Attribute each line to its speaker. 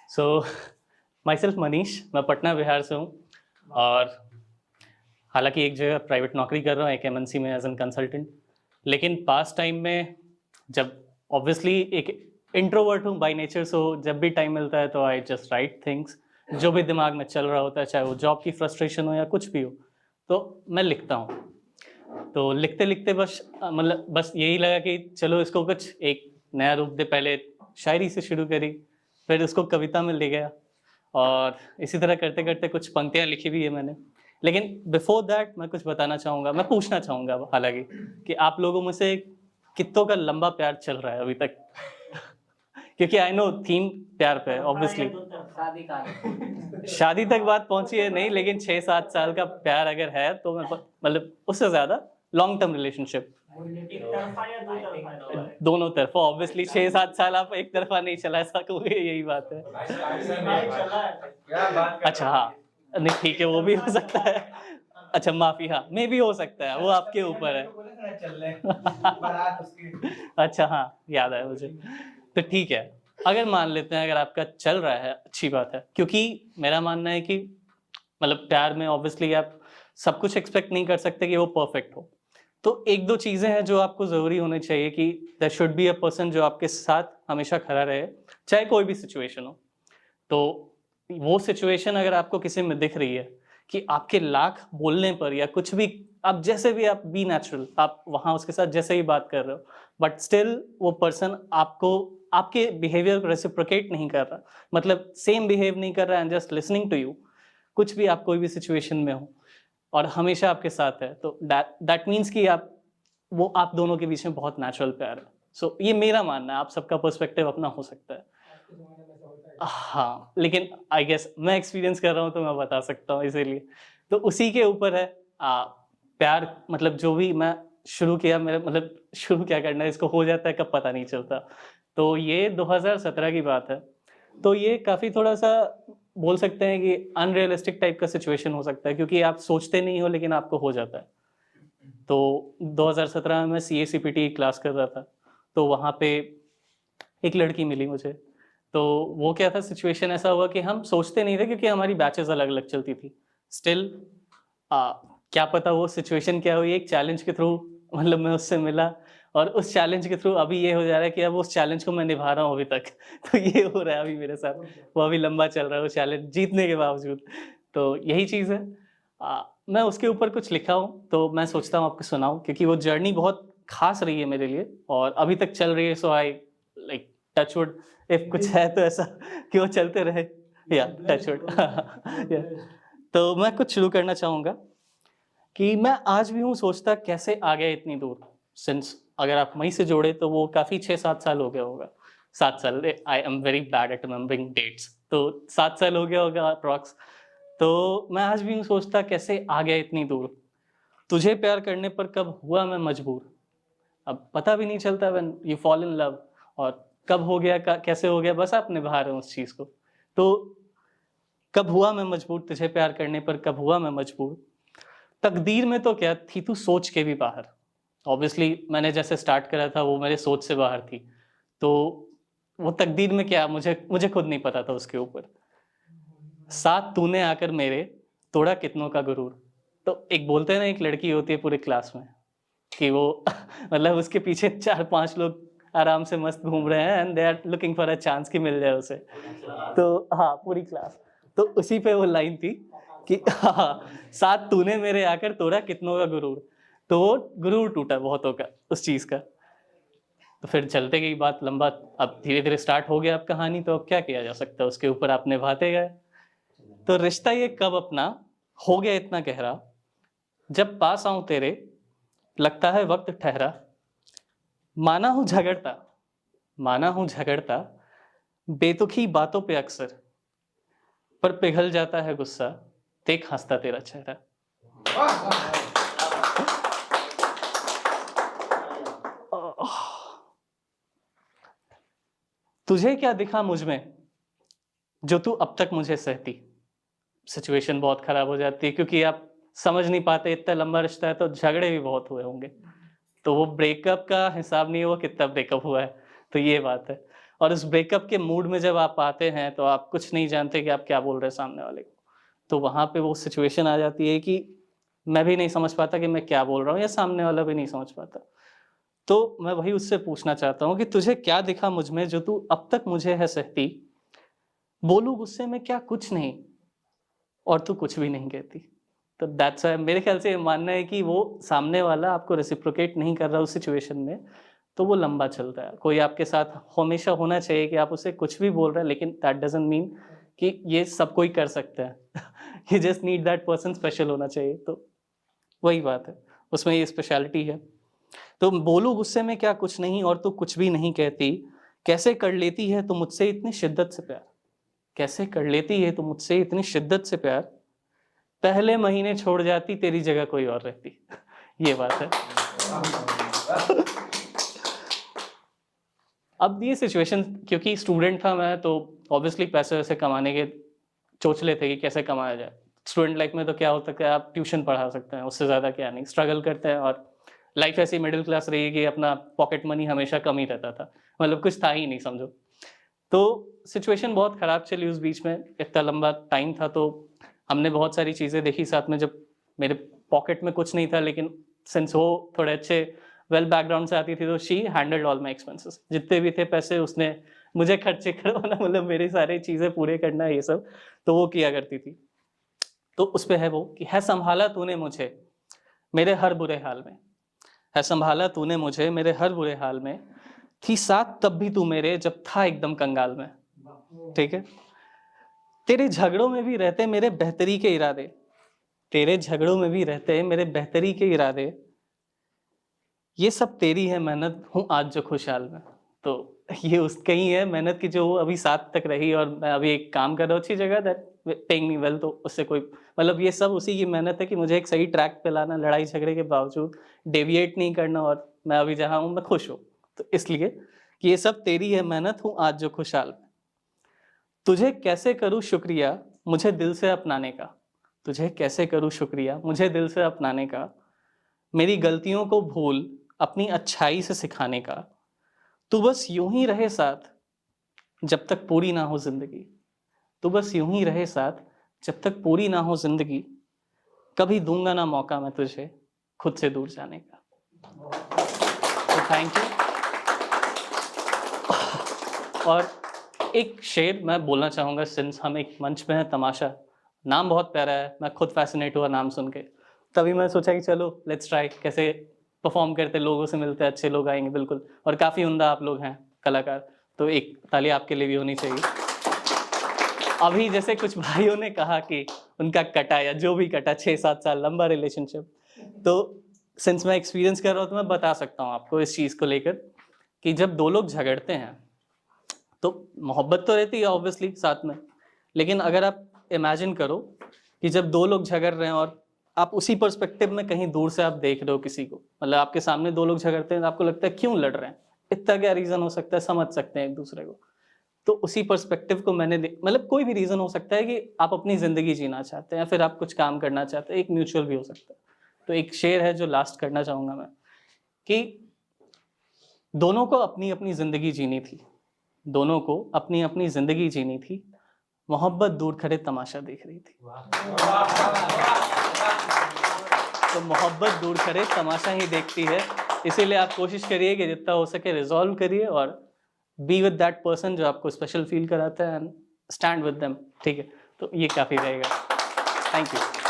Speaker 1: So my self Manish, मैं पटना बिहार से हूँ और हालांकि एक जगह प्राइवेट नौकरी कर रहा हूँ, एक एमएनसी में एज एन कंसल्टेंट। लेकिन पास टाइम में जब ऑब्वियसली एक इंट्रोवर्ट हूँ बाय नेचर, सो जब भी टाइम मिलता है तो आई जस्ट राइट थिंग्स। जो भी दिमाग में चल रहा होता है, चाहे वो जॉब की फ्रस्ट्रेशन हो या कुछ भी हो, तो मैं लिखता हूँ। तो लिखते लिखते बस यही लगा कि चलो इसको कुछ एक नया रूप दे। पहले शायरी से शुरू करी, फिर उसको कविता में ले गया और इसी तरह करते करते कुछ पंक्तियाँ लिखी भी है मैंने। लेकिन बिफोर दैट मैं कुछ बताना चाहूँगा, मैं पूछना चाहूँगा हालांकि कि आप लोगों में से कितनों का लंबा प्यार चल रहा है अभी तक? क्योंकि आई नो थीम प्यार पे है ऑब्वियसली। शादी तक बात पहुंची है नहीं, लेकिन 6-7 साल का प्यार अगर है तो मतलब उससे ज्यादा लॉन्ग टर्म रिलेशनशिप दोनों तरफा। ऑब्वियसली 6-7 साल आप एक तरफा नहीं चला सकोगे, यही बात है। अच्छा हाँ, नहीं ठीक है, वो भी हो सकता है। अच्छा माफी, हाँ मे भी हो सकता है, वो आपके ऊपर है। अच्छा हाँ, याद आया मुझे। तो ठीक है, अगर मान लेते हैं अगर आपका चल रहा है, अच्छी बात है। क्योंकि मेरा मानना है कि मतलब प्यार में ऑब्वियसली आप सब कुछ एक्सपेक्ट नहीं कर सकते कि वो परफेक्ट हो। तो एक दो चीजें हैं जो आपको जरूरी होनी चाहिए कि there should be a person जो आपके साथ हमेशा खड़ा रहे, चाहे कोई भी सिचुएशन हो। तो वो सिचुएशन अगर आपको किसी में दिख रही है कि आपके लाख बोलने पर या कुछ भी, आप जैसे भी आप बी नेचुरल, आप वहां उसके साथ जैसे ही बात कर रहे हो, बट स्टिल वो पर्सन आपको आपके बिहेवियर को रेसिप्रोकेट नहीं कर रहा, मतलब सेम बिहेव नहीं कर रहा, and just listening to you, कुछ भी आप कोई भी सिचुएशन में हो और हमेशा आपके साथ है, तो दैट मीन्स कि आप दोनों के बीच में बहुत नेचुरल प्यार है। सो ये मेरा मानना है, आप सबका पर्सपेक्टिव अपना हो सकता है। हाँ, लेकिन आई गेस मैं एक्सपीरियंस कर रहा हूँ तो मैं बता सकता हूँ, इसीलिए तो उसी के ऊपर है। प्यार मतलब जो भी मैं शुरू किया, मेरा मतलब शुरू क्या करना है, इसको हो जाता है कब पता नहीं चलता। तो ये 2017 की बात है। तो ये काफ़ी थोड़ा सा बोल सकते हैं कि अनरियलिस्टिक टाइप का सिचुएशन हो सकता है, क्योंकि आप सोचते नहीं हो लेकिन आपको हो जाता है। तो 2017 में मैं CA-CPT की क्लास कर रहा था, तो वहाँ पे एक लड़की मिली मुझे। तो वो क्या था, सिचुएशन ऐसा हुआ कि हम सोचते नहीं थे क्योंकि हमारी बैचेस अलग अलग चलती थी। स्टिल क्या पता वो सिचुएशन क्या हुई, एक चैलेंज के थ्रू मतलब मैं उससे मिला और उस चैलेंज के थ्रू अभी ये हो जा रहा है कि अब उस चैलेंज को मैं निभा रहा हूँ अभी तक। तो ये हो रहा है अभी मेरे साथ, वो अभी लंबा चल रहा है वो चैलेंज जीतने के बावजूद। तो यही चीज़ है। मैं उसके ऊपर कुछ लिखा हूँ तो मैं सोचता हूँ आपको सुनाऊँ, क्योंकि वो जर्नी बहुत खास रही है मेरे लिए और अभी तक चल रही है। सो आई लाइक टचवुड, इफ कुछ है तो ऐसा कि वो चलते रहे, या टचवुड। तो मैं कुछ शुरू करना चाहूँगा कि मैं आज भी हूँ सोचता कैसे आ गया इतनी दूर। सिंस अगर आप मई से जोड़े तो वो काफ़ी 6-7 साल हो गया होगा। 7 साल, I am very bad at remembering dates, तो 7 साल हो गया होगा अप्रॉक्स। तो मैं आज भी हूँ सोचता कैसे आ गया इतनी दूर। तुझे प्यार करने पर कब हुआ मैं मजबूर, अब पता भी नहीं चलता when you fall in love, और कब हो गया कैसे हो गया, बस आप निभा रहे हो उस चीज़ को। तो कब हुआ मैं मजबूर, तुझे प्यार करने पर कब हुआ मैं मजबूर, तकदीर में तो क्या थी तू सोच के भी बाहर। ऑब्वियसली मैंने जैसे स्टार्ट करा था वो मेरे सोच से बाहर थी, तो वो तकदीर में क्या, मुझे मुझे खुद नहीं पता था उसके ऊपर। साथ तूने आकर मेरे तोड़ा कितनों का गुरूर। तो एक बोलते हैं ना, एक लड़की होती है पूरे क्लास में कि वो मतलब उसके पीछे 4-5 लोग आराम से मस्त घूम रहे हैं and they are looking for a chance कि मिल जाए उसे। तो हाँ, पूरी क्लास। तो उसी पे वो लाइन थी कि हाँ, साथ तूने मेरे आकर तोड़ा कितनों का गुरूर। तो वो गुरूर टूटा बहुतों का उस चीज़ का। तो फिर चलते गई बात लंबा, अब धीरे धीरे स्टार्ट हो गया अब कहानी, तो अब क्या किया जा सकता है, उसके ऊपर आप निभाते गए। तो रिश्ता ये कब अपना हो गया इतना गहरा, जब पास आऊं तेरे लगता है वक्त ठहरा। माना हूं झगड़ता, माना हूं झगड़ता बेतुकी बातों पे अक्सर, पर पिघल जाता है गुस्सा देख हंसता तेरा चेहरा। तुझे क्या दिखा मुझ में जो तू अब तक मुझे सहती। सिचुएशन बहुत खराब हो जाती है क्योंकि आप समझ नहीं पाते, इतना लंबा रिश्ता है तो झगड़े भी बहुत हुए होंगे। तो वो ब्रेकअप का हिसाब नहीं हुआ कितना ब्रेकअप हुआ है, तो ये बात है। और उस ब्रेकअप के मूड में जब आप आते हैं तो आप कुछ नहीं जानते कि आप क्या बोल रहे हैं सामने वाले को, तो वहाँ पे वो सिचुएशन आ जाती है कि मैं भी नहीं समझ पाता कि मैं क्या बोल रहा हूँ या सामने वाला भी नहीं समझ पाता। तो मैं वही उससे पूछना चाहता हूँ कि तुझे क्या दिखा मुझ में जो तू अब तक मुझे है सहती, बोलूं गुस्से में क्या कुछ नहीं और तू कुछ भी नहीं कहती। तो दैट्स मेरे ख्याल से ये मानना है कि वो सामने वाला आपको रेसिप्रोकेट नहीं कर रहा उस सिचुएशन में, तो वो लंबा चलता है। कोई आपके साथ हमेशा होना चाहिए कि आप उसे कुछ भी बोल रहे हैं, लेकिन दैट डजंट मीन कि ये सब कोई कर सकता है। You just need that person special होना चाहिए। तो वही बात है, उसमें ये स्पेशलिटी है। तो बोलूं गुस्से में क्या कुछ नहीं और तू कुछ भी नहीं कहती, कैसे कर लेती है तू मुझसे इतनी शिद्दत से प्यार, कैसे कर लेती है तू मुझसे इतनी शिद्दत से प्यार, पहले महीने छोड़ जाती तेरी जगह कोई और रहती। ये बात है। अब ये सिचुएशन, क्योंकि स्टूडेंट था मैं, तो ऑब्वियसली पैसे वैसे कमाने के चोचले थे कि कैसे कमाया जाए। स्टूडेंट लाइफ में तो क्या होता है, आप ट्यूशन पढ़ा सकते हैं, उससे ज़्यादा क्या नहीं, स्ट्रगल करते हैं। और लाइफ ऐसी मिडिल क्लास रही कि अपना पॉकेट मनी हमेशा कम ही रहता था, मतलब कुछ था ही नहीं समझो। तो सिचुएशन बहुत ख़राब चली उस बीच में, इतना लंबा टाइम था। तो हमने बहुत सारी चीज़ें देखी साथ में, जब मेरे पॉकेट में कुछ नहीं था, लेकिन सिंस वो थोड़े अच्छे वेल बैकग्राउंड से आती थी, तो she handled all my expenses. जितने भी थे पैसे उसने मुझे खर्चे करवाना, मतलब मेरी सारी चीज़ें पूरे करना, ये सब तो वो किया करती थी। तो उस पर है वो कि है संभाला तूने मुझे मेरे हर बुरे हाल में, है संभाला तूने मुझे मेरे हर बुरे हाल में, थी साथ तब भी तू मेरे जब था एकदम कंगाल में। ठीक है। तेरे झगड़ों में भी रहते मेरे बेहतरी के इरादे, तेरे झगड़ों में भी रहते मेरे बेहतरी के इरादे, ये सब तेरी है मेहनत हूँ आज जो खुशहाल में। तो ये उसका ही है मेहनत की, जो अभी साथ तक रही। और मैं अभी एक काम कर रहा हूँ अच्छी जगह, दैट पेइंग मी वेल, तो उससे कोई मतलब ये सब उसी की मेहनत है कि मुझे एक सही ट्रैक पे लाना, लड़ाई झगड़े के बावजूद डेविएट नहीं करना, और मैं अभी जहाँ हूँ मैं खुश हूँ। तो इसलिए कि ये सब तेरी है मेहनत हूँ आज जो खुशहाल में। तुझे कैसे करूँ शुक्रिया मुझे दिल से अपनाने का, तुझे कैसे करूँ शुक्रिया मुझे दिल से अपनाने का, मेरी गलतियों को भूल अपनी अच्छाई से सिखाने का, तू बस यूं ही रहे साथ जब तक पूरी ना हो जिंदगी, तू बस यूं ही रहे साथ जब तक पूरी ना हो जिंदगी, कभी दूंगा ना मौका मैं तुझे खुद से दूर जाने का। तो थैंक यू। और एक शेर मैं बोलना चाहूँगा, सिंस हम एक मंच पे हैं, तमाशा नाम बहुत प्यारा है, मैं खुद फैसिनेट हुआ नाम सुन के, तभी मैं सोचा कि चलो लेट्स ट्राई, कैसे परफॉर्म करते, लोगों से मिलते, अच्छे लोग आएंगे बिल्कुल। और काफ़ी उम्दा आप लोग हैं कलाकार, तो एक ताली आपके लिए भी होनी चाहिए। अभी जैसे कुछ भाइयों ने कहा कि उनका कटा या जो भी कटा 6-7 साल लंबा रिलेशनशिप, तो सिंस मैं एक्सपीरियंस कर रहा हूँ तो मैं बता सकता हूँ आपको इस चीज़ को लेकर कि जब दो लोग झगड़ते हैं तो मोहब्बत तो रहती है ऑब्वियसली साथ में, लेकिन अगर आप इमेजिन करो कि जब दो लोग झगड़ रहे हैं और आप उसी पर्सपेक्टिव में कहीं दूर से आप देख रहे हो किसी को, मतलब आपके सामने दो लोग झगड़ते हैं तो आपको लगता है क्यों लड़ रहे हैं, इतना क्या रीज़न हो सकता है, समझ सकते हैं एक दूसरे को। तो उसी पर्सपेक्टिव को मैंने मतलब कोई भी रीज़न हो सकता है कि आप अपनी ज़िंदगी जीना चाहते हैं या फिर आप कुछ काम करना चाहते हैं, एक म्यूचुअल भी हो सकता है। तो एक शेर है जो लास्ट करना चाहूँगा मैं, कि दोनों को अपनी अपनी ज़िंदगी जीनी थी, दोनों को अपनी अपनी ज़िंदगी जीनी थी, मोहब्बत दूर खड़े तमाशा देख रही थी। तो मोहब्बत दूर खड़े तमाशा ही देखती है, इसीलिए आप कोशिश करिए कि जितना हो सके रिजॉल्व करिए और बी विद दैट पर्सन जो आपको स्पेशल फील कराता है, एंड स्टैंड विद देम। ठीक है, तो ये काफ़ी रहेगा। Thank you.